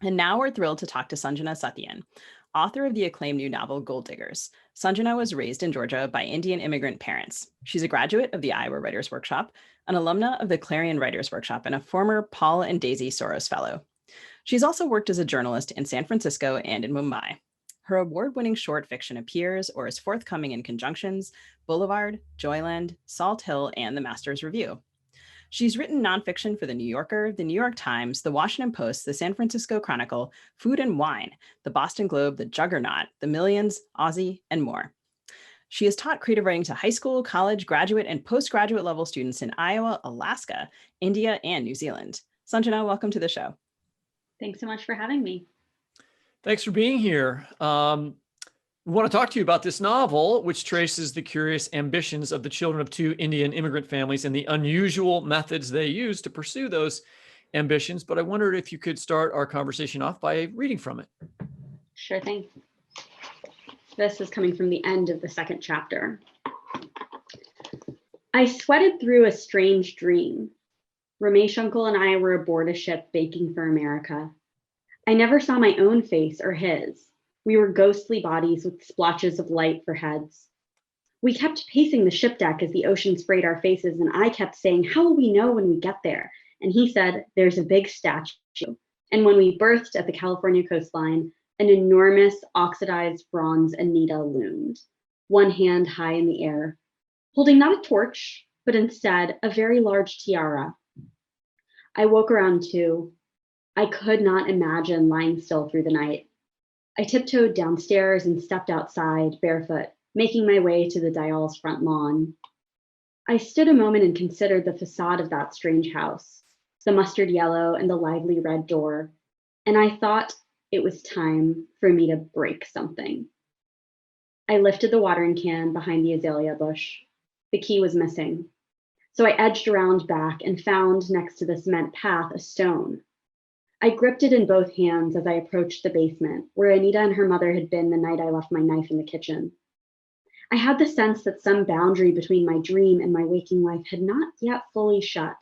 And now we're thrilled to talk to Sanjena Sathian, author of the acclaimed new novel, Gold Diggers. Sanjena was raised in Georgia by Indian immigrant parents. She's a graduate of the Iowa Writers Workshop, an alumna of the Clarion Writers Workshop, and a former Paul and Daisy Soros Fellow. She's also worked as a journalist in San Francisco and in Mumbai. Her award-winning short fiction appears or is forthcoming in Conjunctions, Boulevard, Joyland, Salt Hill, and The Master's Review. She's written nonfiction for The New Yorker, The New York Times, The Washington Post, The San Francisco Chronicle, Food and Wine, The Boston Globe, The Juggernaut, The Millions, Aussie, and more. She has taught creative writing to high school, college, graduate, and postgraduate level students in Iowa, Alaska, India, and New Zealand. Sanjena, welcome to the show. Thanks so much for having me. Thanks for being here. We want to talk to you about this novel, which traces the curious ambitions of the children of two Indian immigrant families and the unusual methods they use to pursue those ambitions. But I wondered if you could start our conversation off by reading from it. Sure thing. This is coming from the end of the second chapter. I sweated through a strange dream. Ramesh uncle and I were aboard a ship baking for America. I never saw my own face or his. We were ghostly bodies with splotches of light for heads. We kept pacing the ship deck as the ocean sprayed our faces, and I kept saying, "How will we know when we get there?" And he said, "There's a big statue." And when we berthed at the California coastline, an enormous oxidized bronze Anita loomed, one hand high in the air, holding not a torch, but instead a very large tiara. I woke around 2. I could not imagine lying still through the night. I tiptoed downstairs and stepped outside, barefoot, making my way to the Dial's front lawn. I stood a moment and considered the facade of that strange house, the mustard yellow and the lively red door, and I thought it was time for me to break something. I lifted the watering can behind the azalea bush. The key was missing. So I edged around back and found next to the cement path a stone. I gripped it in both hands as I approached the basement, where Anita and her mother had been the night I left my knife in the kitchen. I had the sense that some boundary between my dream and my waking life had not yet fully shut.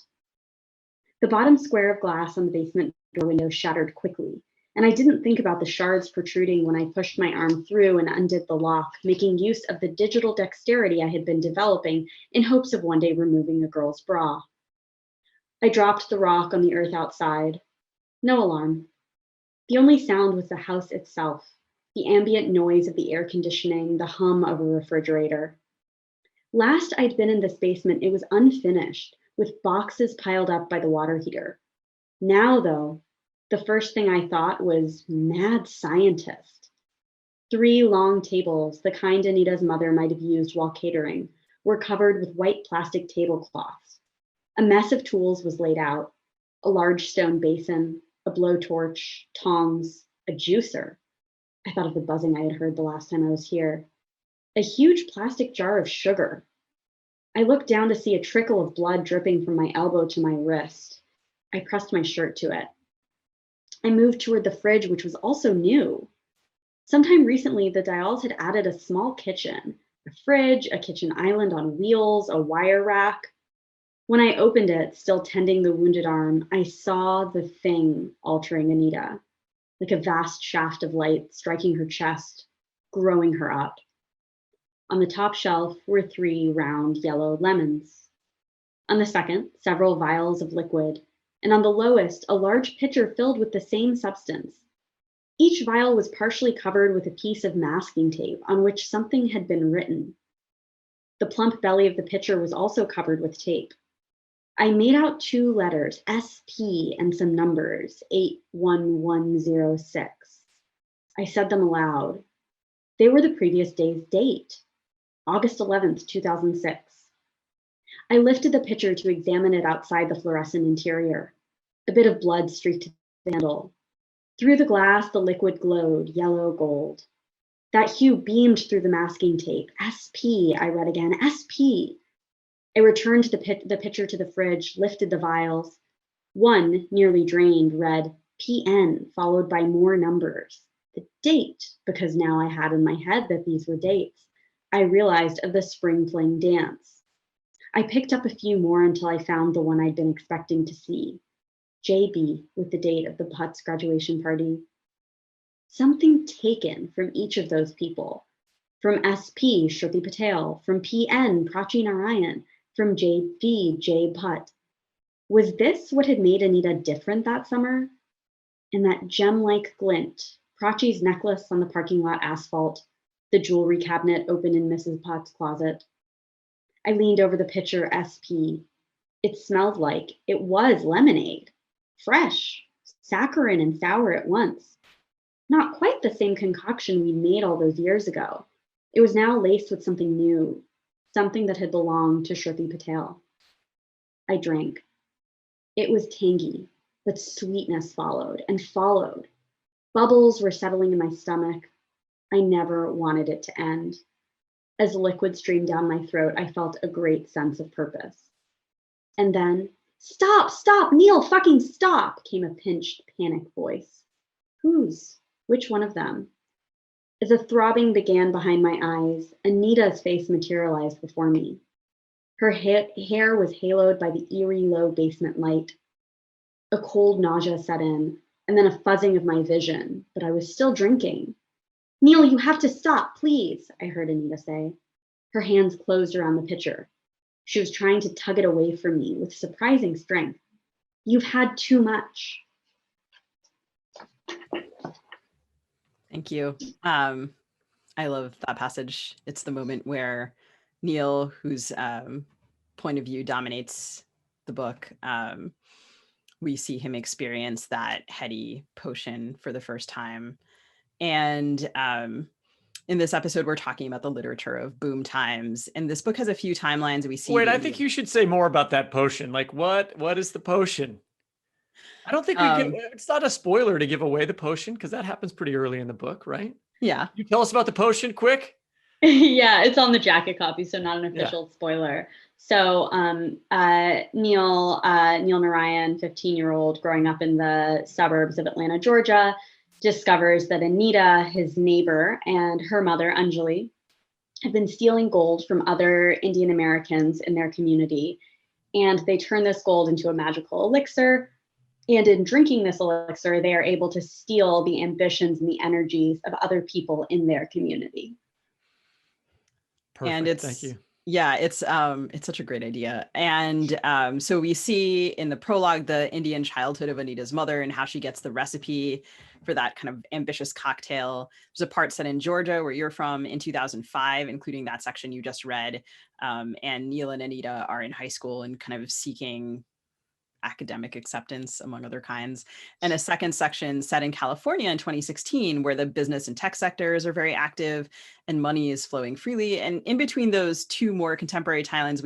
The bottom square of glass on the basement door window shattered quickly, and I didn't think about the shards protruding when I pushed my arm through and undid the lock, making use of the digital dexterity I had been developing in hopes of one day removing a girl's bra. I dropped the rock on the earth outside. No alarm. The only sound was the house itself, the ambient noise of the air conditioning, the hum of a refrigerator. Last I'd been in this basement, it was unfinished, with boxes piled up by the water heater. Now, though, the first thing I thought was mad scientist. 3 long tables, the kind Anita's mother might have used while catering, were covered with white plastic tablecloths. A mess of tools was laid out, a large stone basin, a blowtorch, tongs, a juicer. I thought of the buzzing I had heard the last time I was here. A huge plastic jar of sugar. I looked down to see a trickle of blood dripping from my elbow to my wrist. I pressed my shirt to it. I moved toward the fridge, which was also new. Sometime recently, the Dials had added a small kitchen, a fridge, a kitchen island on wheels, a wire rack. When I opened it, still tending the wounded arm, I saw the thing altering Anita, like a vast shaft of light striking her chest, growing her up. On the top shelf were 3 round yellow lemons. On the second, several vials of liquid, and on the lowest, a large pitcher filled with the same substance. Each vial was partially covered with a piece of masking tape on which something had been written. The plump belly of the pitcher was also covered with tape. I made out 2 letters, SP, and some numbers, 81106. I said them aloud. They were the previous day's date, August 11th, 2006. I lifted the pitcher to examine it outside the fluorescent interior. A bit of blood streaked the handle. Through the glass, the liquid glowed, yellow gold. That hue beamed through the masking tape. SP, I read again, SP. I returned the pitcher to the fridge, lifted the vials. One, nearly drained, read PN, followed by more numbers. The date, because now I had in my head that these were dates, I realized, of the spring fling dance. I picked up a few more until I found the one I'd been expecting to see. JB with the date of the Bhatt's graduation party. Something taken from each of those people. From SP, Shruti Patel, from PN, Prachi Narayan, from JV, Jay Bhatt. Was this what had made Anita different that summer? And that gem-like glint, Prachi's necklace on the parking lot asphalt, the jewelry cabinet open in Mrs. Bhatt's closet. I leaned over the pitcher SP. It smelled like it was lemonade, fresh, saccharine and sour at once. Not quite the same concoction we made all those years ago. It was now laced with something new, something that had belonged to Shruti Patel. I drank. It was tangy, but sweetness followed and followed. Bubbles were settling in my stomach. I never wanted it to end. As liquid streamed down my throat, I felt a great sense of purpose. And then, stop, Neil, fucking stop, came a pinched, panicked voice. Whose? Which one of them? As a throbbing began behind my eyes, Anita's face materialized before me. Her hair was haloed by the eerie low basement light. A cold nausea set in, and then a fuzzing of my vision, but I was still drinking. Neil, you have to stop, please, I heard Anita say. Her hands closed around the pitcher. She was trying to tug it away from me with surprising strength. You've had too much. Thank you. I love that passage. It's the moment where Neil, whose point of view dominates the book, we see him experience that heady potion for the first time. And in this episode, we're talking about the literature of boom times. And this book has a few timelines we see. Wait, I think you should say more about that potion. Like, what is the potion? I don't think it's not a spoiler to give away the potion because that happens pretty early in the book, right? Yeah. You tell us about the potion quick. Yeah, it's on the jacket copy, so not an official spoiler. So Neil Narayan, 15-year-old growing up in the suburbs of Atlanta, Georgia, discovers that Anita, his neighbor, and her mother, Anjali, have been stealing gold from other Indian Americans in their community. And they turn this gold into a magical elixir. And in drinking this elixir, they are able to steal the ambitions and the energies of other people in their community. Perfect. And Thank you. Yeah, it's such a great idea. And so we see in the prologue the Indian childhood of Anita's mother and how she gets the recipe for that kind of ambitious cocktail. There's a part set in Georgia, where you're from, in 2005, including that section you just read. And Neil and Anita are in high school and kind of seeking academic acceptance, among other kinds. And a second section set in California in 2016, where the business and tech sectors are very active and money is flowing freely. And in between those two more contemporary timelines,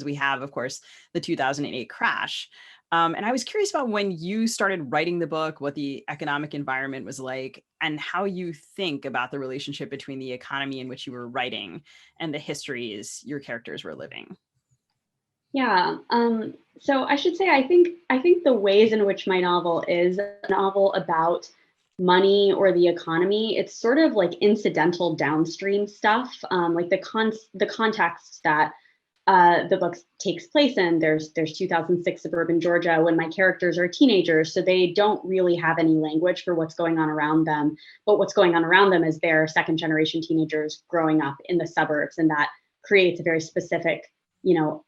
we have, of course, the 2008 crash. And I was curious about when you started writing the book, what the economic environment was like, and how you think about the relationship between the economy in which you were writing and the histories your characters were living. Yeah, so I should say, I think the ways in which my novel is a novel about money or the economy, it's sort of like incidental downstream stuff, like the context that the book takes place in. There's 2006 suburban Georgia when my characters are teenagers, so they don't really have any language for what's going on around them. But what's going on around them is they're second generation teenagers growing up in the suburbs, and that creates a very specific,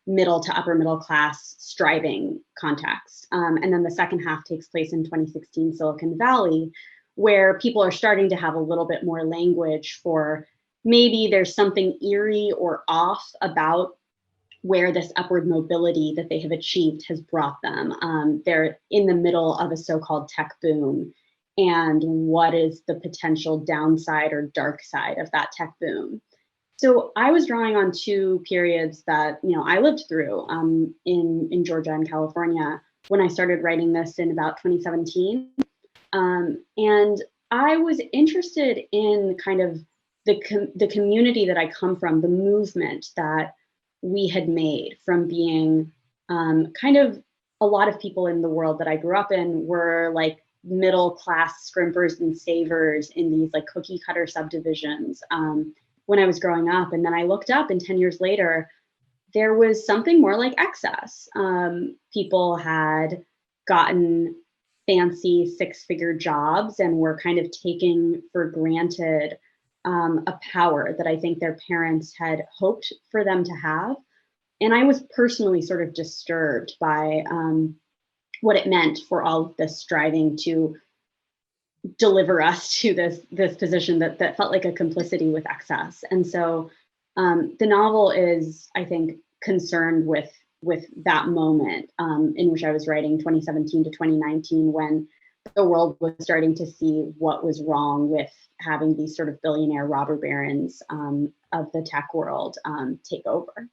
middle to upper middle class striving context. And then the second half takes place in 2016 Silicon Valley, where people are starting to have a little bit more language for maybe there's something eerie or off about where this upward mobility that they have achieved has brought them. They're in the middle of a so-called tech boom, and what is the potential downside or dark side of that tech boom? So I was drawing on two periods that I lived through in Georgia and California when I started writing this in about 2017, and I was interested in kind of the community that I come from, the movement that we had made from being kind of a lot of people in the world that I grew up in were like middle class scrimpers and savers in these like cookie cutter subdivisions when I was growing up. And then I looked up, and 10 years later, there was something more like excess. People had gotten fancy six-figure jobs and were kind of taking for granted a power that I think their parents had hoped for them to have. And I was personally sort of disturbed by what it meant for all of this striving to deliver us to this position that felt like a complicity with excess. And so the novel is, I think, concerned with that moment in which I was writing, 2017 to 2019, when the world was starting to see what was wrong with having these sort of billionaire robber barons of the tech world take over.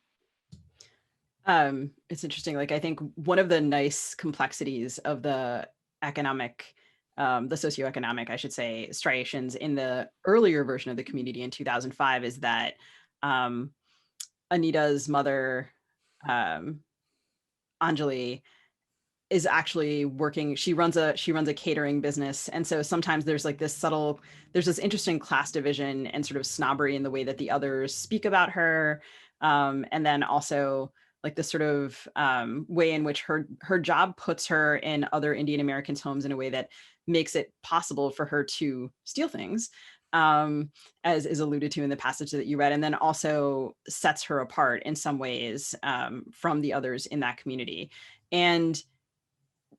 It's interesting. Like, I think one of the nice complexities of the economic, the socioeconomic, I should say, striations in the earlier version of the community in 2005 is that Anita's mother, Anjali, is actually working. She runs a catering business, and so sometimes there's like this interesting class division and sort of snobbery in the way that the others speak about her, and then also like this sort of way in which her job puts her in other Indian Americans' homes in a way that makes it possible for her to steal things, as is alluded to in the passage that you read, and then also sets her apart in some ways from the others in that community. And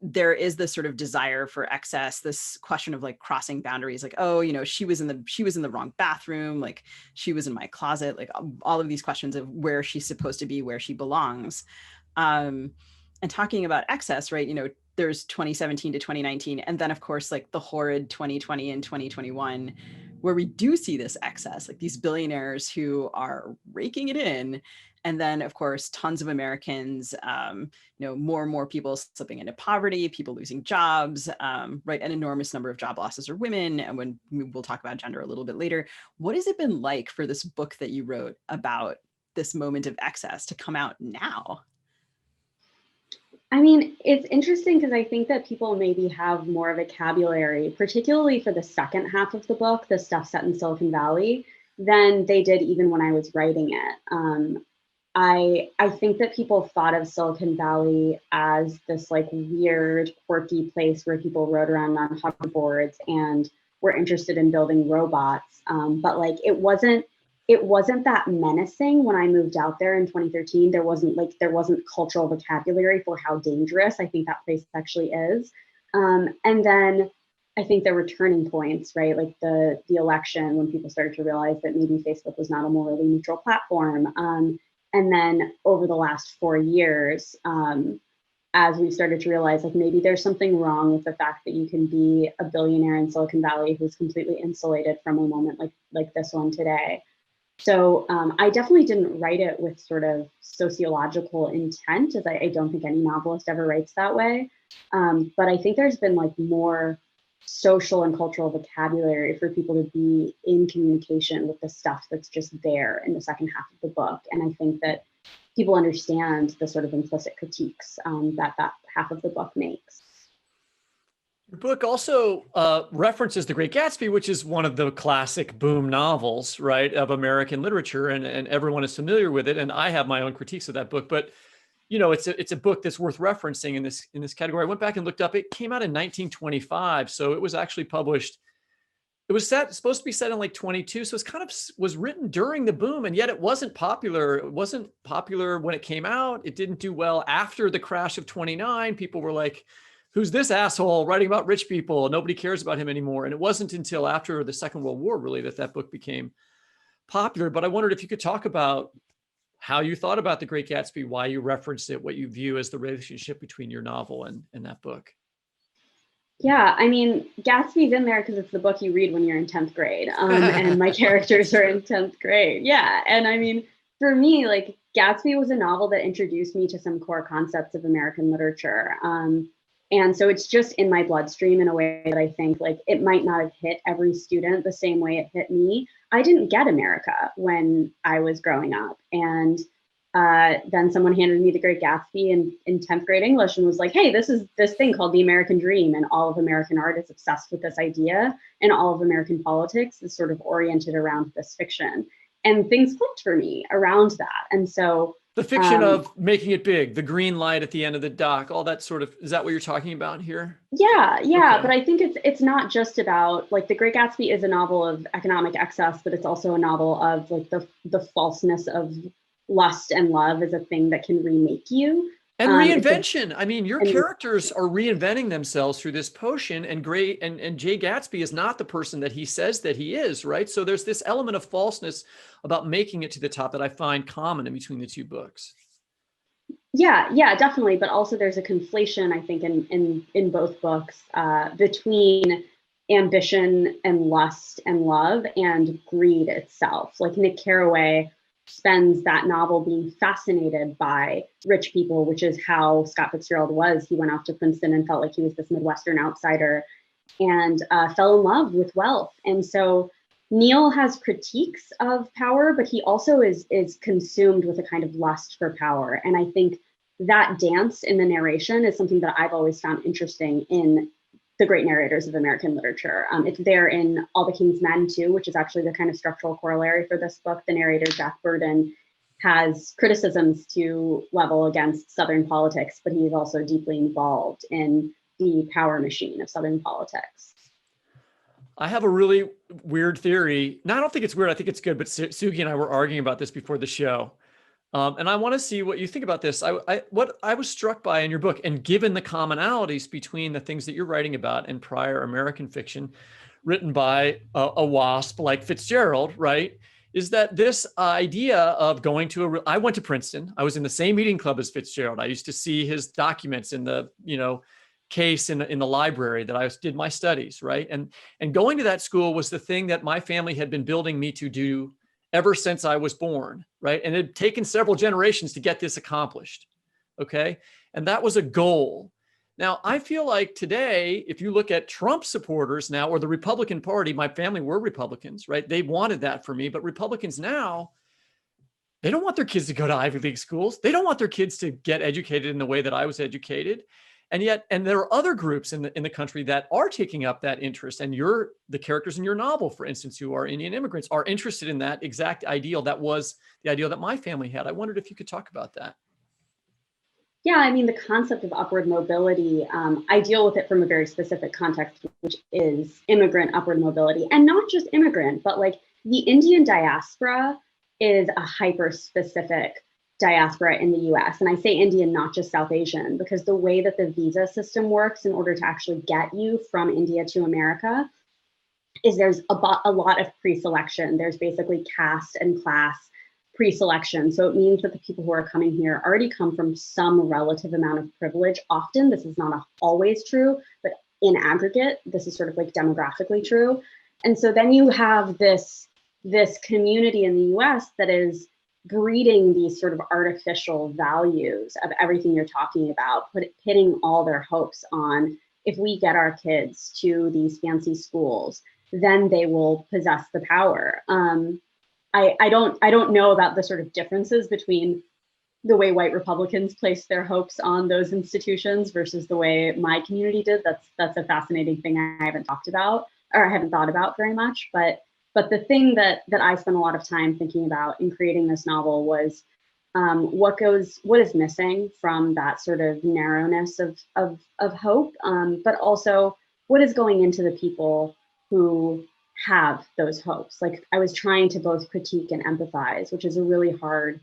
there is this sort of desire for excess, this question of like crossing boundaries, like, oh, you know, she was in the wrong bathroom, like she was in my closet, like all of these questions of where she's supposed to be, where she belongs. And talking about excess, right, you know, there's 2017 to 2019, and then of course like the horrid 2020 and 2021, where we do see this excess, like these billionaires who are raking it in. And then, of course, tons of Americans, you know, more and more people slipping into poverty, people losing jobs, right? An enormous number of job losses are women. And when we'll talk about gender a little bit later, what has it been like for this book that you wrote about this moment of excess to come out now? I mean, it's interesting because I think that people maybe have more of a vocabulary, particularly for the second half of the book, the stuff set in Silicon Valley, than they did even when I was writing it. I think that people thought of Silicon Valley as this like weird, quirky place where people rode around on hoverboards and were interested in building robots. But like it wasn't that menacing when I moved out there in 2013. There wasn't cultural vocabulary for how dangerous I think that place actually is. And then I think there were turning points, right? Like the election, when people started to realize that maybe Facebook was not a morally neutral platform. And then over the last 4 years, as we started to realize like maybe there's something wrong with the fact that you can be a billionaire in Silicon Valley who's completely insulated from a moment like this one today. So I definitely didn't write it with sort of sociological intent, as I don't think any novelist ever writes that way. But I think there's been like more social and cultural vocabulary for people to be in communication with the stuff that's just there in the second half of the book. And I think that people understand the sort of implicit critiques that half of the book makes. Your book also references The Great Gatsby, which is one of the classic boom novels, right, of American literature, and everyone is familiar with it. And I have my own critiques of that book, but you know, it's a book that's worth referencing in this category. I went back and looked up. It came out in 1925, so it was actually published. It was supposed to be set in like 22, so it's kind of was written during the boom, and yet it wasn't popular. It wasn't popular when it came out. It didn't do well after the crash of 29. People were like, who's this asshole writing about rich people? Nobody cares about him anymore. And it wasn't until after the Second World War, really, that book became popular. But I wondered if you could talk about how you thought about The Great Gatsby, why you referenced it, what you view as the relationship between your novel and that book. Yeah, I mean, Gatsby's in there because it's the book you read when you're in 10th grade. And my characters are in 10th grade. Yeah. And I mean, for me, like Gatsby was a novel that introduced me to some core concepts of American literature. And so it's just in my bloodstream in a way that I think like it might not have hit every student the same way it hit me. I didn't get America when I was growing up. And then someone handed me The Great Gatsby in 10th grade English and was like, hey, this is this thing called the American dream. And all of American art is obsessed with this idea. And all of American politics is sort of oriented around this fiction. And things clicked for me around that. And so The fiction of making it big, the green light at the end of the dock, all that sort of, is that what you're talking about here? Yeah, yeah, Okay. but I think it's not just about, like, The Great Gatsby is a novel of economic excess, but it's also a novel of like the falseness of lust and love as a thing that can remake you. And It's reinvention. I mean, your and characters are reinventing themselves through this potion, and Jay Gatsby is not the person that he says that he is, right? So there's this element of falseness about making it to the top that I find common in between the two books. yeah, definitely. But also there's a conflation, I think, in both books between ambition and lust and love and greed itself. Like, Nick Carraway spends that novel being fascinated by rich people, which is how Scott Fitzgerald was. He went off to Princeton and felt like he was this Midwestern outsider, and fell in love with wealth. And so Neil has critiques of power, but he also is consumed with a kind of lust for power. And I think that dance in the narration is something that I've always found interesting in the great narrators of American literature. It's there in All the King's Men too, which is actually the kind of structural corollary for this book. The narrator, Jack Burden, has criticisms to level against Southern politics, but he is also deeply involved in the power machine of Southern politics. I have a really weird theory. No, I don't think it's weird. I think it's good. But Sugi and I were arguing about this before the show. And I want to see what you think about this. What I was struck by in your book, and given the commonalities between the things that you're writing about and prior American fiction written by a WASP like Fitzgerald, right, is that this idea of going to I went to Princeton. I was in the same reading club as Fitzgerald. I used to see his documents in the, case in the library that I did my studies, right? And going to that school was the thing that my family had been building me to do ever since I was born, right? And it had taken several generations to get this accomplished, okay? And that was a goal. Now, I feel like today, if you look at Trump supporters now, or the Republican Party, my family were Republicans, right? They wanted that for me, but Republicans now, they don't want their kids to go to Ivy League schools. They don't want their kids to get educated in the way that I was educated. And there are other groups in the country that are taking up that interest. And the characters in your novel, for instance, who are Indian immigrants, are interested in that exact ideal that was the ideal that my family had. I wondered if you could talk about that. Yeah, I mean, the concept of upward mobility, I deal with it from a very specific context, which is immigrant upward mobility. And not just immigrant, but like the Indian diaspora is a hyper-specific diaspora in the US. And I say Indian, not just South Asian, because the way that the visa system works in order to actually get you from India to America is there's a lot of pre-selection. There's basically caste and class pre-selection. So it means that the people who are coming here already come from some relative amount of privilege. Often, this is not always true, but in aggregate, this is sort of like demographically true. And so then you have this community in the US that is breeding these sort of artificial values of everything you're talking about, pitting all their hopes on, if we get our kids to these fancy schools, then they will possess the power. I don't know about the sort of differences between the way white Republicans place their hopes on those institutions versus the way my community did. That's a fascinating thing I haven't talked about, or I haven't thought about very much. But the thing that I spent a lot of time thinking about in creating this novel was what is missing from that sort of narrowness of hope, but also what is going into the people who have those hopes. Like, I was trying to both critique and empathize, which is a really hard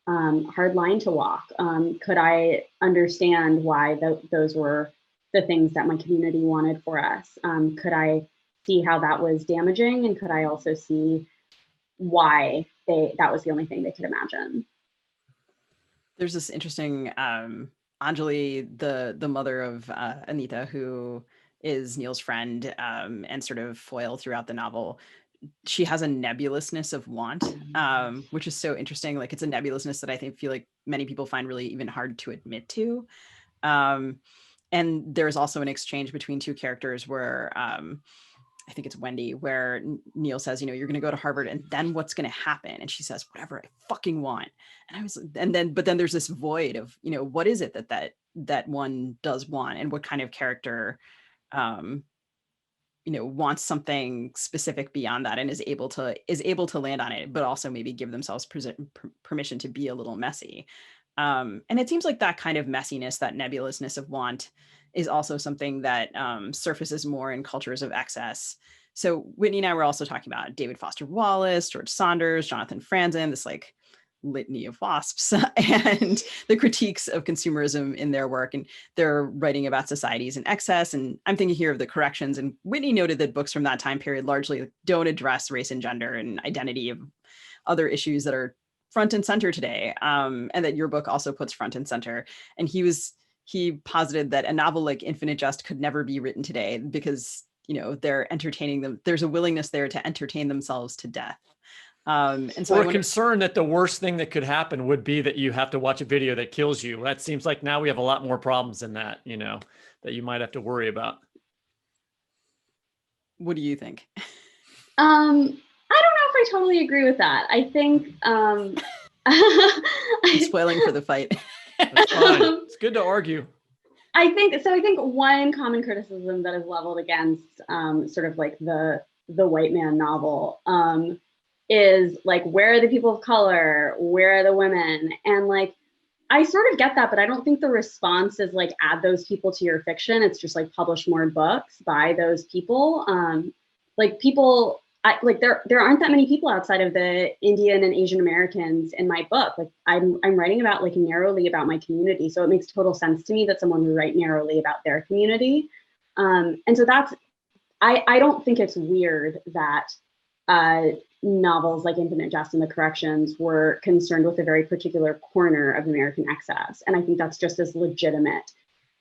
line to walk. Could I understand why those were the things that my community wanted for us? Could I see how that was damaging? And could I also see why that was the only thing they could imagine? There's this interesting Anjali, the mother of Anita, who is Neil's friend and sort of foil throughout the novel. She has a nebulousness of want, which is so interesting. Like, it's a nebulousness that I feel like many people find really even hard to admit to. And there's also an exchange between two characters where I think it's Wendy, where Neil says, you're going to go to Harvard, and then what's going to happen? And she says, whatever I fucking want. But then there's this void of, what is it that one does want, and what kind of character, wants something specific beyond that and is able to land on it, but also maybe give themselves permission to be a little messy. And it seems like that kind of messiness, that nebulousness of want, is also something that surfaces more in cultures of excess. So Whitney and I were also talking about David Foster Wallace, George Saunders, Jonathan Franzen, this like litany of wasps, and the critiques of consumerism in their work. And they're writing about societies in excess. And I'm thinking here of the corrections. And Whitney noted that books from that time period largely don't address race and gender and identity of other issues that are front and center today. And that your book also puts front and center. And he posited that a novel like Infinite Jest could never be written today because, they're entertaining them. There's a willingness there to entertain themselves to death. And so we're concerned that the worst thing that could happen would be that you have to watch a video that kills you. That seems like now we have a lot more problems than that, that you might have to worry about. What do you think? I don't know if I totally agree with that. I think I'm spoiling for the fight. That's fine. It's good to argue. I think one common criticism that is leveled against sort of like the white man novel is like, where are the people of color? Where are the women? And like, I sort of get that, but I don't think the response is like, add those people to your fiction. It's just like, publish more books by those people. There aren't that many people outside of the Indian and Asian Americans in my book. Like I'm writing about like narrowly about my community. So it makes total sense to me that someone would write narrowly about their community. And so I don't think it's weird that novels like Infinite Jest and The Corrections were concerned with a very particular corner of American excess. And I think that's just as legitimate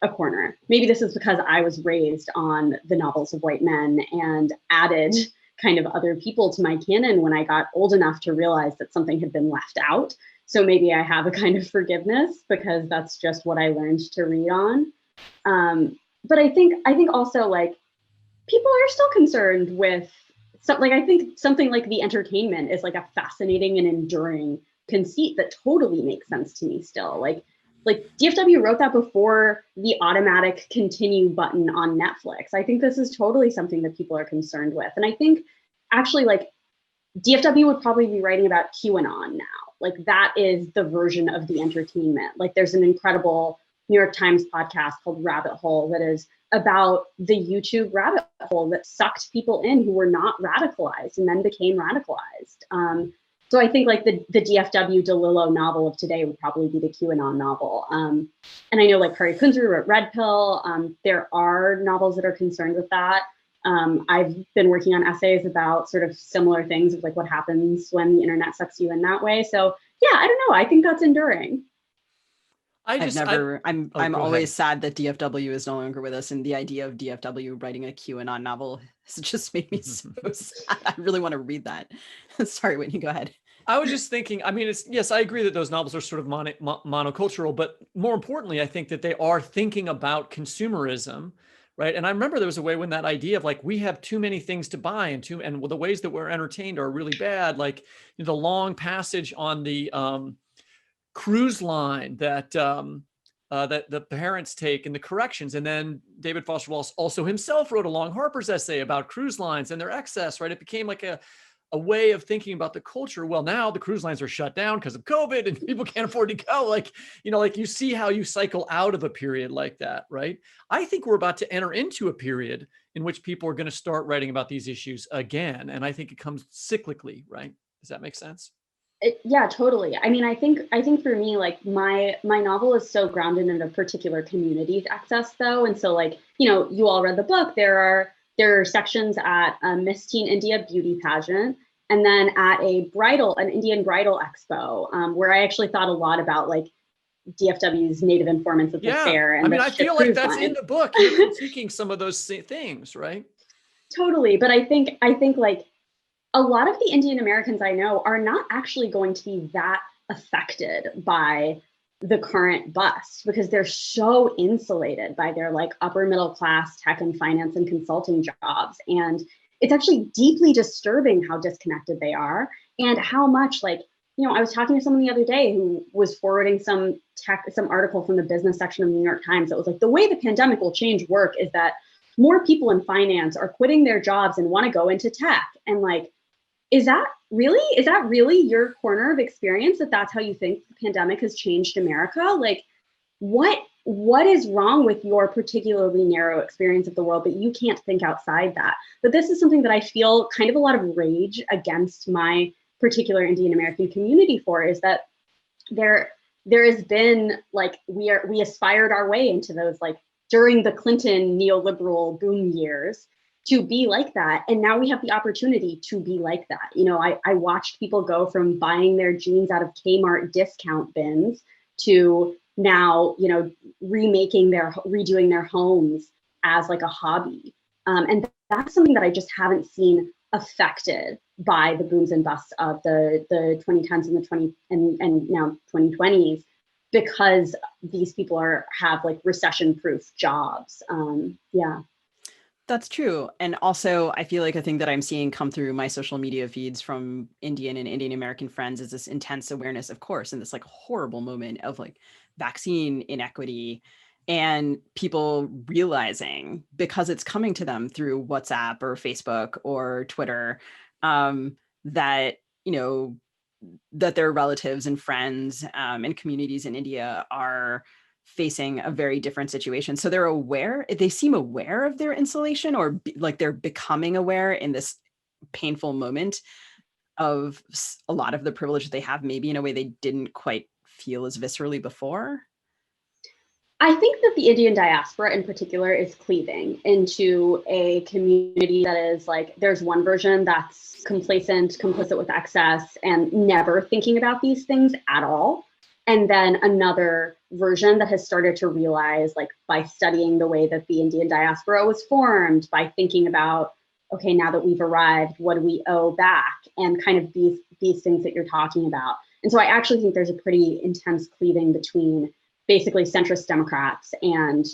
a corner. Maybe this is because I was raised on the novels of white men and added kind of other people to my canon when I got old enough to realize that something had been left out. So maybe I have a kind of forgiveness because that's just what I learned to read on. But I think also like people are still concerned with I think something like The Entertainment is like a fascinating and enduring conceit that totally makes sense to me still. Like DFW wrote that before the automatic continue button on Netflix. I think this is totally something that people are concerned with. And I think actually like DFW would probably be writing about QAnon now. Like that is the version of The Entertainment. Like there's an incredible New York Times podcast called Rabbit Hole that is about the YouTube rabbit hole that sucked people in who were not radicalized and then became radicalized. So I think like the DFW DeLillo novel of today would probably be the QAnon novel. And I know like Kari Kunzru wrote Red Pill. There are novels that are concerned with that. I've been working on essays about sort of similar things of like what happens when the internet sucks you in that way. So yeah, I don't know. I think that's enduring. I'm always sad that DFW is no longer with us, and the idea of DFW writing a QAnon novel has just made me so sad. I really want to read that. Sorry, Whitney, go ahead. I was just thinking, I mean, yes, I agree that those novels are sort of monocultural, but more importantly, I think that they are thinking about consumerism, right? And I remember there was a way when that idea of like, we have too many things to buy and the ways that we're entertained are really bad. Like the long passage on the cruise line that the parents take in The Corrections. And then David Foster Wallace also himself wrote a long Harper's essay about cruise lines and their excess, right? It became like a way of thinking about the culture. Well, now the cruise lines are shut down because of COVID and people can't afford to go. Like you see how you cycle out of a period like that, right? I think we're about to enter into a period in which people are going to start writing about these issues again. And I think it comes cyclically, right? Does that make sense? Yeah, totally. I mean, I think for me, like my novel is so grounded in a particular community's excess though. And so like, you all read the book, there are sections at Miss Teen India beauty pageant, and then at an Indian bridal expo, where I actually thought a lot about like DFW's native informants at the fair. And I feel like that's in the book. You're critiquing some of those things, right? Totally. But I think like a lot of the Indian Americans I know are not actually going to be that affected by the current bust because they're so insulated by their like upper middle class tech and finance and consulting jobs. And it's actually deeply disturbing how disconnected they are and how much like, I was talking to someone the other day who was forwarding some article from the business section of the New York Times that was like, the way the pandemic will change work is that more people in finance are quitting their jobs and want to go into tech. And like, is that really your corner of experience, that that's how you think the pandemic has changed America? Like, what is wrong with your particularly narrow experience of the world that you can't think outside that? But this is something that I feel kind of a lot of rage against my particular Indian American community for, is that there has been like, we aspired our way into those, like during the Clinton neoliberal boom years, to be like that. And now we have the opportunity to be like that. You know, I watched people go from buying their jeans out of Kmart discount bins to now, you know, redoing their homes as like a hobby. And that's something that I just haven't seen affected by the booms and busts of the 2010s and now 2020s, because these people have like recession-proof jobs. Yeah. That's true. And also, I feel like a thing that I'm seeing come through my social media feeds from Indian and Indian American friends is this intense awareness, of course, in this like horrible moment of like vaccine inequity, and people realizing, because it's coming to them through WhatsApp or Facebook or Twitter, that, you know, that their relatives and friends and communities in India are facing a very different situation. So they seem aware of their insulation, or like they're becoming aware in this painful moment of a lot of the privilege they have, maybe in a way they didn't quite feel as viscerally before. I think that the Indian diaspora in particular is cleaving into a community that is like, there's one version that's complacent, complicit with excess, and never thinking about these things at all. And then another version that has started to realize, like by studying the way that the Indian diaspora was formed, by thinking about, okay, now that we've arrived, what do we owe back? And kind of these things that you're talking about. And so I actually think there's a pretty intense cleaving between basically centrist Democrats and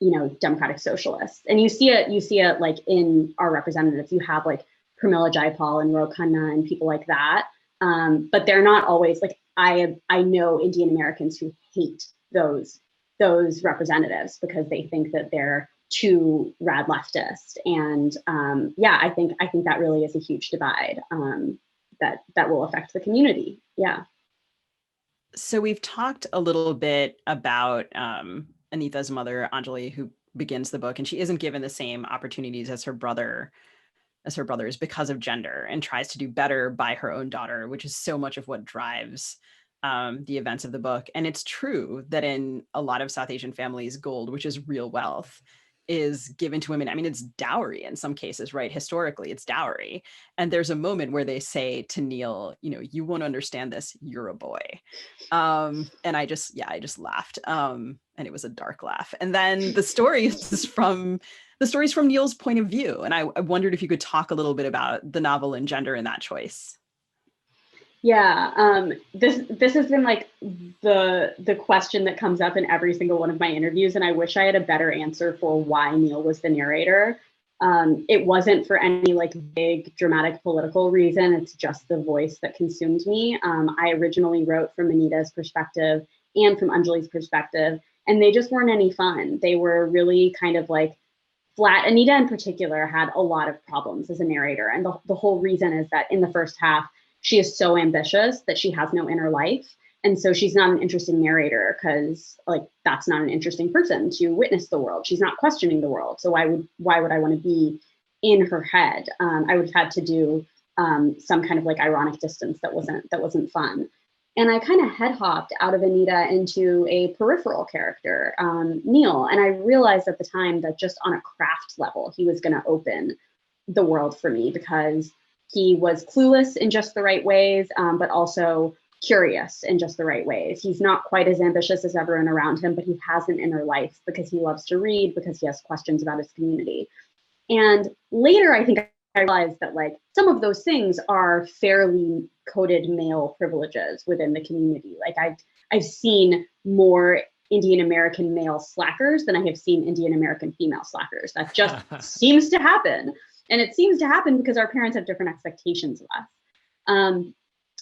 you know, democratic socialists. And you see it like in our representatives. You have like Pramila Jayapal and Ro Khanna and people like that. But they're not always like, I know Indian Americans who hate those representatives because they think that they're too rad leftist. And yeah, I think that really is a huge divide that will affect the community. Yeah. So we've talked a little bit about Anita's mother, Anjali, who begins the book, and she isn't given the same opportunities as her brothers because of gender, and tries to do better by her own daughter, which is so much of what drives the events of the book. And it's true that in a lot of South Asian families, gold, which is real wealth, is given to women. I mean, it's dowry in some cases, right? Historically, it's dowry. And there's a moment where they say to Neil, you know, you won't understand this, you're a boy. And I just laughed. And it was a dark laugh. And then the story's from Neil's point of view. And I wondered if you could talk a little bit about the novel and gender in that choice. Yeah, this has been like the question that comes up in every single one of my interviews, and I wish I had a better answer for why Neil was the narrator. It wasn't for any like big dramatic political reason. It's just the voice that consumed me. I originally wrote from Anita's perspective and from Anjali's perspective, and they just weren't any fun. They were really kind of like flat. Anita in particular had a lot of problems as a narrator, and the whole reason is that in the first half, she is so ambitious that she has no inner life. And so she's not an interesting narrator because like, that's not an interesting person to witness the world. She's not questioning the world. So why would I want to be in her head? I would have had to do some kind of like ironic distance that wasn't fun. And I kind of head hopped out of Anita into a peripheral character, Neil. And I realized at the time that just on a craft level, he was going to open the world for me because he was clueless in just the right ways, but also curious in just the right ways. He's not quite as ambitious as everyone around him, but he has an inner life because he loves to read, because he has questions about his community. And later, I think I realized that like some of those things are fairly coded male privileges within the community. Like I've seen more Indian American male slackers than I have seen Indian American female slackers. That just seems to happen. And it seems to happen because our parents have different expectations of us.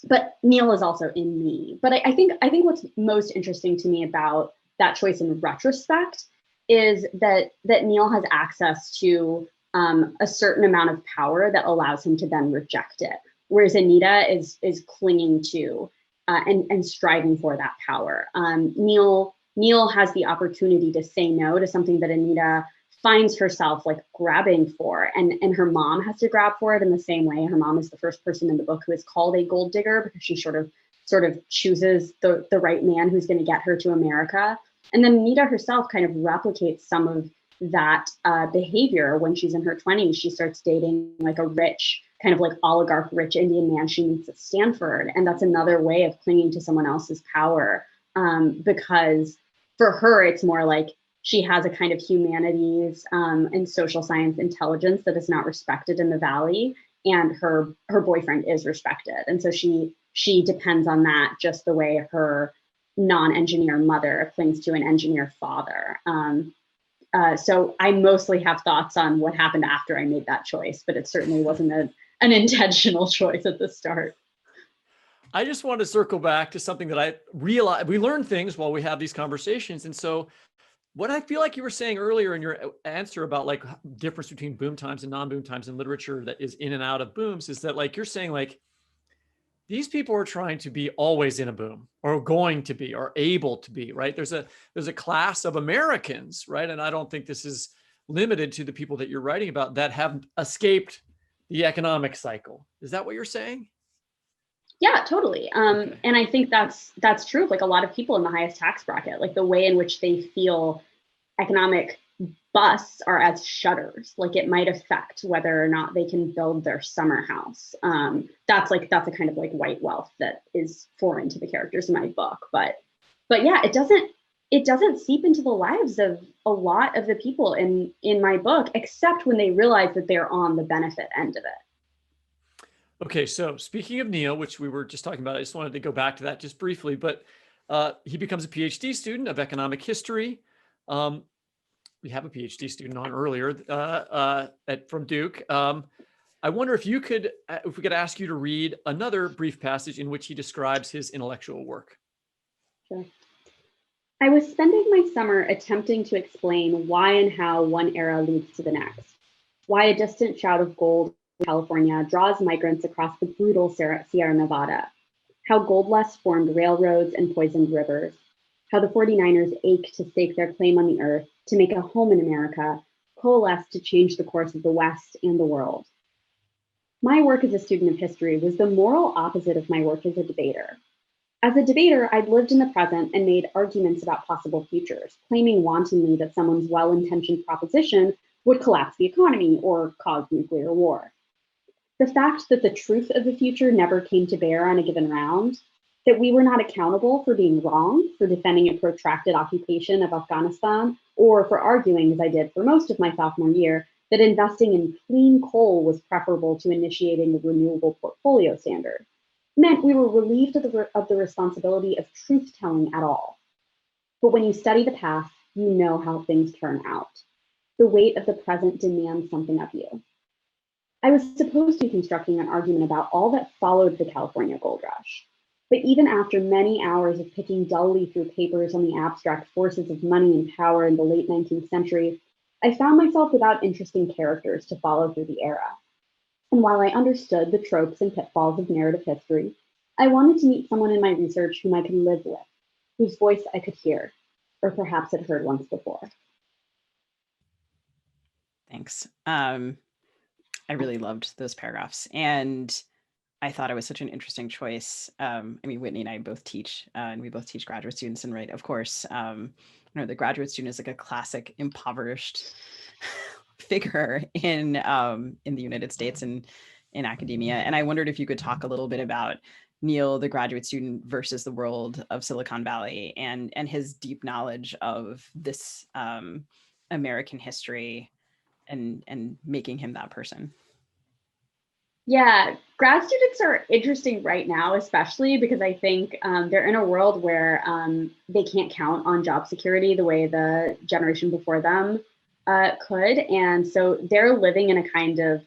But Neil is also in me. But I think what's most interesting to me about that choice in retrospect is that Neil has access to a certain amount of power that allows him to then reject it, whereas Anita is clinging to and striving for that power. Neil has the opportunity to say no to something that Anita finds herself like grabbing for, and her mom has to grab for it in the same way. Her mom is the first person in the book who is called a gold digger because she sort of chooses the right man who's going to get her to America. And then Anita herself kind of replicates some of that behavior when she's in her 20s. She starts dating like a rich, kind of like oligarch rich Indian man she meets at Stanford. And that's another way of clinging to someone else's power, because for her, it's more like she has a kind of humanities and social science intelligence that is not respected in the Valley, and her boyfriend is respected. And so she depends on that just the way her non-engineer mother clings to an engineer father. So I mostly have thoughts on what happened after I made that choice, but it certainly wasn't an intentional choice at the start. I just want to circle back to something that I realized. We learn things while we have these conversations. And so what I feel like you were saying earlier in your answer about like difference between boom times and non-boom times in literature that is in and out of booms is that like you're saying like these people are trying to be always in a boom or going to be or able to be, right? There's a class of Americans, right? And I don't think this is limited to the people that you're writing about that have escaped the economic cycle. Is that what you're saying? Yeah, totally. Okay. And I think that's true of like a lot of people in the highest tax bracket, like the way in which they feel economic busts are as shudders. Like it might affect whether or not they can build their summer house. That's a kind of like white wealth that is foreign to the characters in my book. But yeah, it doesn't seep into the lives of a lot of the people in my book, except when they realize that they're on the benefit end of it. Okay, so speaking of Neil, which we were just talking about, I just wanted to go back to that just briefly, but he becomes a PhD student of economic history. We have a PhD student on earlier from Duke. I wonder if we could ask you to read another brief passage in which he describes his intellectual work. Sure. I was spending my summer attempting to explain why and how one era leads to the next, why a distant shout of gold California draws migrants across the brutal Sierra Nevada, how gold lust formed railroads and poisoned rivers, how the 49ers ache to stake their claim on the earth, to make a home in America, coalesce to change the course of the West and the world. My work as a student of history was the moral opposite of my work as a debater. As a debater, I'd lived in the present and made arguments about possible futures, claiming wantonly that someone's well-intentioned proposition would collapse the economy or cause nuclear war. The fact that the truth of the future never came to bear on a given round, that we were not accountable for being wrong, for defending a protracted occupation of Afghanistan, or for arguing, as I did for most of my sophomore year, that investing in clean coal was preferable to initiating a renewable portfolio standard, meant we were relieved of the responsibility of truth-telling at all. But when you study the past, you know how things turn out. The weight of the present demands something of you. I was supposed to be constructing an argument about all that followed the California gold rush. But even after many hours of picking dully through papers on the abstract forces of money and power in the late 19th century, I found myself without interesting characters to follow through the era. And while I understood the tropes and pitfalls of narrative history, I wanted to meet someone in my research whom I could live with, whose voice I could hear, or perhaps had heard once before. Thanks. I really loved those paragraphs, and I thought it was such an interesting choice. I mean, Whitney and I both teach, and we both teach graduate students, and right, of course, the graduate student is like a classic impoverished figure in the United States and in academia. And I wondered if you could talk a little bit about Neil, the graduate student, versus the world of Silicon Valley and his deep knowledge of this American history and making him that person. Yeah, grad students are interesting right now, especially because I think they're in a world where they can't count on job security the way the generation before them could. And so they're living in a kind of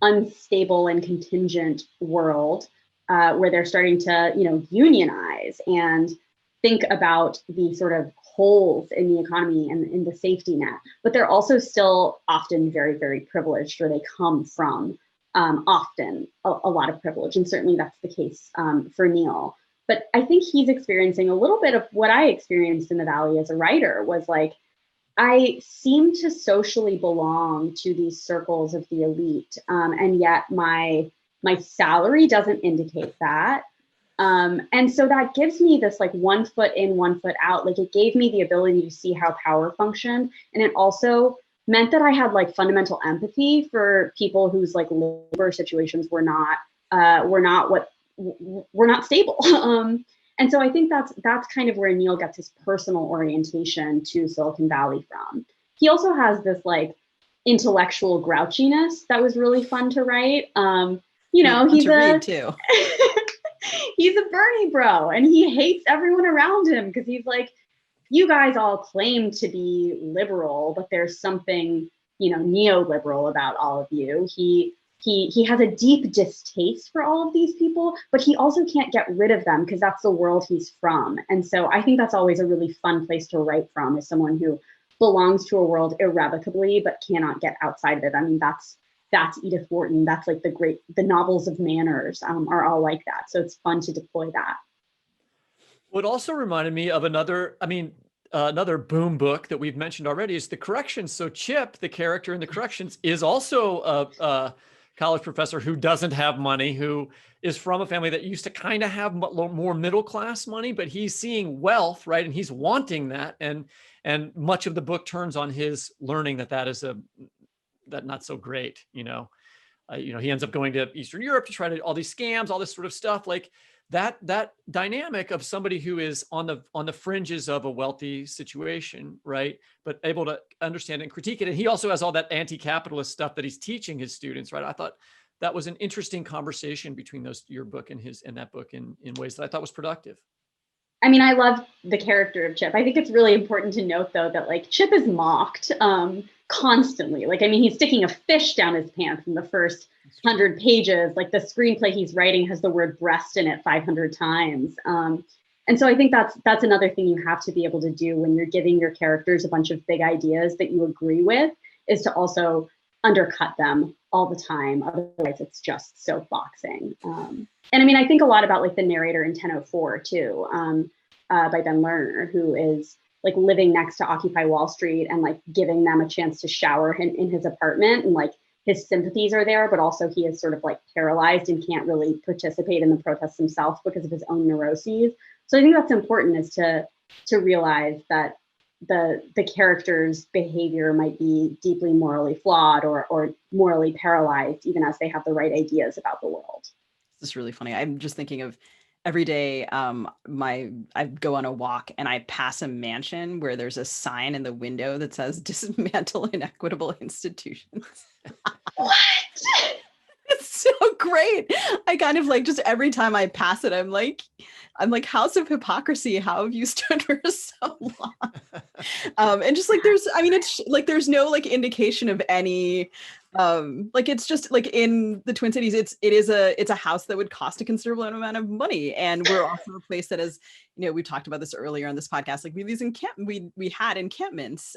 unstable and contingent world where they're starting to, unionize and think about the sort of holes in the economy and in the safety net, but they're also still often very, very privileged, or they come from often a lot of privilege. And certainly that's the case for Neil. But I think he's experiencing a little bit of what I experienced in the Valley as a writer, was like, I seem to socially belong to these circles of the elite, and yet my salary doesn't indicate that. And so that gives me this like 1 foot in, 1 foot out. Like, it gave me the ability to see how power functioned, and it also meant that I had like fundamental empathy for people whose like labor situations were not stable. And so I think that's kind of where Neil gets his personal orientation to Silicon Valley from. He also has this like intellectual grouchiness that was really fun to write. He's read too. He's a Bernie bro, and he hates everyone around him because he's like, you guys all claim to be liberal, but there's something, neoliberal about all of you. He has a deep distaste for all of these people, but he also can't get rid of them because that's the world he's from. And so I think that's always a really fun place to write from, is someone who belongs to a world irrevocably but cannot get outside of it. I mean, that's Edith Wharton. That's like the novels of manners are all like that. So it's fun to deploy that. Well, it also reminded me of another boom book that we've mentioned already, is The Corrections. So Chip, the character in The Corrections, is also a college professor who doesn't have money, who is from a family that used to kind of have more middle class money, but he's seeing wealth, right? And he's wanting that. And much of the book turns on his learning that is that not so great, he ends up going to Eastern Europe to try to all these scams, all this sort of stuff, like that dynamic of somebody who is on the fringes of a wealthy situation, right? But able to understand and critique it. And he also has all that anti-capitalist stuff that he's teaching his students, right? I thought that was an interesting conversation between your book and that book in ways that I thought was productive. I mean, I love the character of Chip. I think it's really important to note, though, that like Chip is mocked constantly. Like, I mean, he's sticking a fish down his pants in the first 100 pages. Like, the screenplay he's writing has the word breast in it 500 times. And so I think that's another thing you have to be able to do when you're giving your characters a bunch of big ideas that you agree with, is to also undercut them all the time. Otherwise, it's just soapboxing. And I mean, I think a lot about like the narrator in 1004 too, by Ben Lerner, who is like living next to Occupy Wall Street and like giving them a chance to shower in his apartment, and like his sympathies are there, but also he is sort of like paralyzed and can't really participate in the protests himself because of his own neuroses. So I think that's important, is to realize that the character's behavior might be deeply morally flawed or morally paralyzed, even as they have the right ideas about the world. This is really funny. I'm just thinking of every day, I go on a walk and I pass a mansion where there's a sign in the window that says "Dismantle inequitable institutions." What? It's so great. I kind of like, just every time I pass it, I'm like, house of hypocrisy, how have you stood for so long? And just like, it's like, there's no like indication of any, like, it's just like in the Twin Cities, it's a house that would cost a considerable amount of money. And we're also a place that is, we talked about this earlier on this podcast, like we had encampments,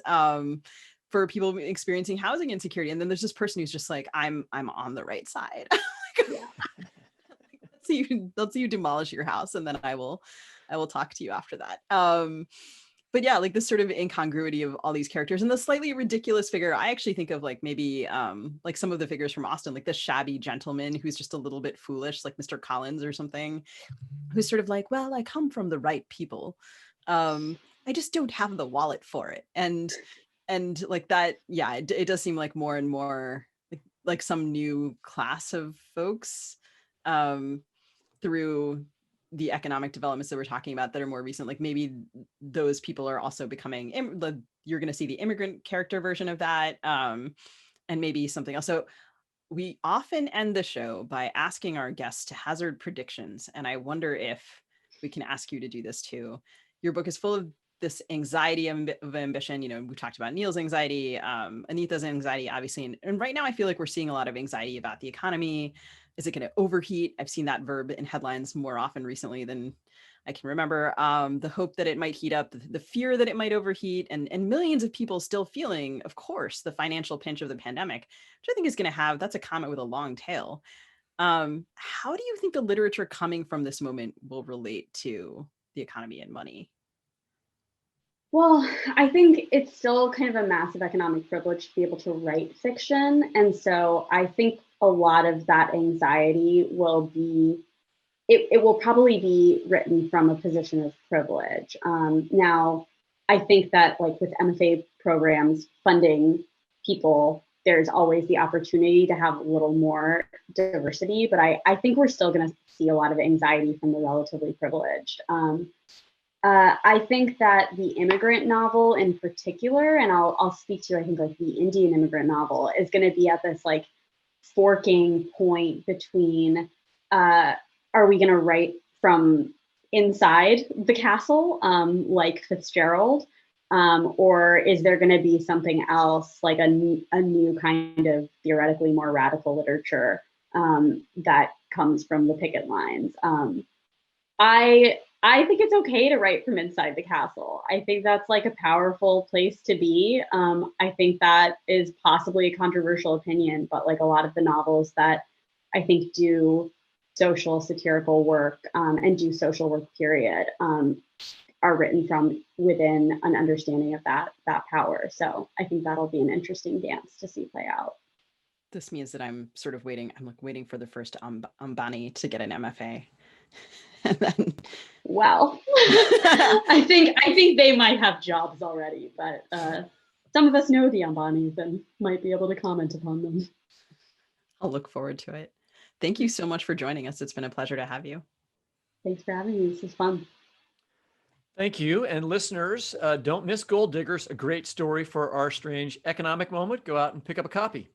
for people experiencing housing insecurity. And then there's this person who's just like, I'm on the right side. Let's see you demolish your house, and then I will talk to you after that. But yeah, like this sort of incongruity of all these characters and the slightly ridiculous figure. I actually think of like maybe like some of the figures from Austen, like the shabby gentleman who's just a little bit foolish, like Mr. Collins or something, who's sort of like, well, I come from the right people. I just don't have the wallet for it. And like that, yeah, it does seem like more and more like some new class of folks through the economic developments that we're talking about that are more recent. Like maybe those people are also becoming, you're going to see the immigrant character version of that, and maybe something else. So we often end the show by asking our guests to hazard predictions. And I wonder if we can ask you to do this too. Your book is full of this anxiety of ambition. We've talked about Neil's anxiety, Anita's anxiety, obviously. And right now I feel like we're seeing a lot of anxiety about the economy, Is it going to overheat? I've seen that verb in headlines more often recently than I can remember. The hope that it might heat up, the fear that it might overheat, and millions of people still feeling, of course, the financial pinch of the pandemic, which I think is going to have, that's a comment with a long tail. How do you think the literature coming from this moment will relate to the economy and money? Well, I think it's still kind of a massive economic privilege to be able to write fiction. And so I think a lot of that anxiety will be, it will probably be written from a position of privilege. Now, I think that like with MFA programs funding people, there's always the opportunity to have a little more diversity, but I think we're still going to see a lot of anxiety from the relatively privileged. I think that the immigrant novel in particular, and I'll speak to, I think like the Indian immigrant novel is going to be at this like forking point between, are we going to write from inside the castle, like Fitzgerald, or is there going to be something else, like a new kind of theoretically more radical literature that comes from the picket lines? I think it's okay to write from inside the castle. I think that's like a powerful place to be. I think that is possibly a controversial opinion, but like a lot of the novels that I think do social satirical work and do social work, period, are written from within an understanding of that power. So I think that'll be an interesting dance to see play out. This means that I'm sort of waiting. I'm like waiting for the first Ambani to get an MFA. And then, well, I think they might have jobs already, but some of us know the Ambanis and might be able to comment upon them. I'll look forward to it. Thank you so much for joining us. It's been a pleasure to have you. Thanks for having me. This is fun. Thank you. And listeners, don't miss Gold Diggers, a great story for our strange economic moment. Go out and pick up a copy.